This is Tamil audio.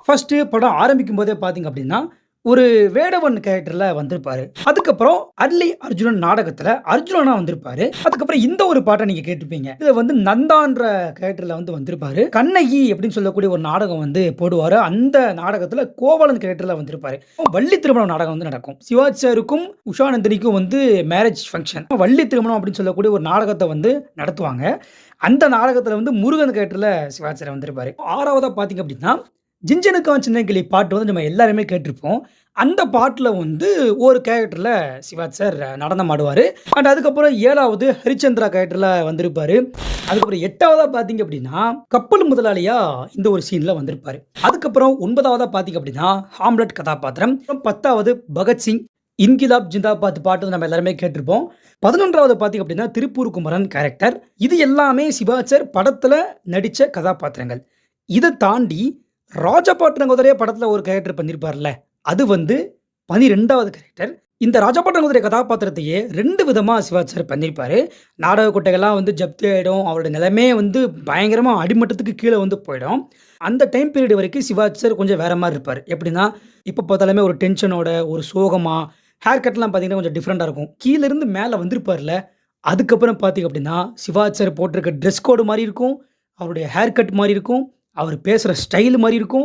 ஃபர்ஸ்ட்டு படம் ஆரம்பிக்கும் போதே பார்த்தீங்க அப்படின்னா, ஒரு வேடவன் கேரக்டர்ல வந்திருப்பாரு. அதுக்கப்புறம் அட்லி அர்ஜுனன் நாடகத்துல அர்ஜுனனா வந்திருப்பாரு. அதுக்கப்புறம் இந்த ஒரு பாட்ட நீங்க கேட்டிருப்பீங்க. இதுல வந்து நந்தான்ற கேரக்டர்ல வந்திருப்பாரு. கண்ணகி அப்படின்னு சொல்லக்கூடிய ஒரு நாடகம் போடுவாரு. அந்த நாடகத்துல கோவலன் கேரக்டர்ல வந்திருப்பாரு. வள்ளி திருமணம் நாடகம் நடக்கும். சிவாஜி சாருக்கும், உஷா நந்தினிக்கும் மேரேஜ் ஃபங்ஷன். வள்ளி திருமணம் அப்படின்னு சொல்லக்கூடிய ஒரு நாடகத்த நடத்துவாங்க. அந்த நாடகத்துல முருகன் கேரக்டர்ல சிவாஜி சார் வந்திருப்பாரு. 6வதா பார்த்தீங்க அப்படின்னா, ஜிஞ்சனுக்கான் சின்ன கிளி பாட்டு நம்ம எல்லாருமே கேட்டிருப்போம். அந்த பாட்டுல ஒரு கேரக்டர்ல சிவாஜி சார் நடனம் ஆடுவாரு. அண்ட் அதுக்கப்புறம் 7வது ஹரிச்சந்திரா கேரக்டர்ல வந்திருப்பாரு. அதுக்கப்புறம் 8வதா பார்த்தீங்க அப்படின்னா, கப்பல் முதலாளியா இந்த ஒரு சீன்ல வந்திருப்பாரு. அதுக்கப்புறம் 9வதா பார்த்தீங்க அப்படின்னா, ஹாம்லெட் கதாபாத்திரம். 10வது பகத்சிங், இன்கிலாப் ஜிந்தாபாத் பாட்டு நம்ம எல்லாருமே கேட்டிருப்போம். 11வது பார்த்தீங்க அப்படின்னா, திருப்பூர் குமரன் கேரக்டர். இது எல்லாமே சிவாஜி சார் படத்துல நடிச்ச கதாபாத்திரங்கள். இத தாண்டி ராஜபாட்டனகுதிரை படத்துல ஒரு கேரக்டர் பண்ணியிருப்பார்ல, அது 12வது கேரக்டர். இந்த ராஜபாட்டனகுதிரை கதாபாத்திரத்தையே 2 விதமா சிவாஜி சார் பண்ணியிருப்பாரு. நாடக கொட்டைகள்லாம் ஜப்தி ஆயிடும். அவரோட நிலைமையே பயங்கரமா அடிமட்டத்துக்கு கீழ போயிடும். அந்த டைம் பீரியட் வரைக்கும் சிவாஜி சார் கொஞ்சம் வேற மாரி இருப்பாரு. எப்படின்னா, எப்ப பார்த்தாலுமே ஒரு டென்ஷனோட, ஒரு சோகமா, ஹேர் கட்லாம் பார்த்தீங்கன்னா கொஞ்சம் டிஃபரெண்ட்டா இருக்கும். கீழ இருந்து மேல வந்திருப்பார்ல, அதுக்கப்புறம் பார்த்தீங்க அப்படின்னா, சிவாஜி சார் போட்டிருக்க டிரெஸ் கோடு மாரி இருக்கும். அவருடைய ஹேர் கட் மாரி இருக்கும். அவர் பேசுற ஸ்டைல் மாரி இருக்கும்.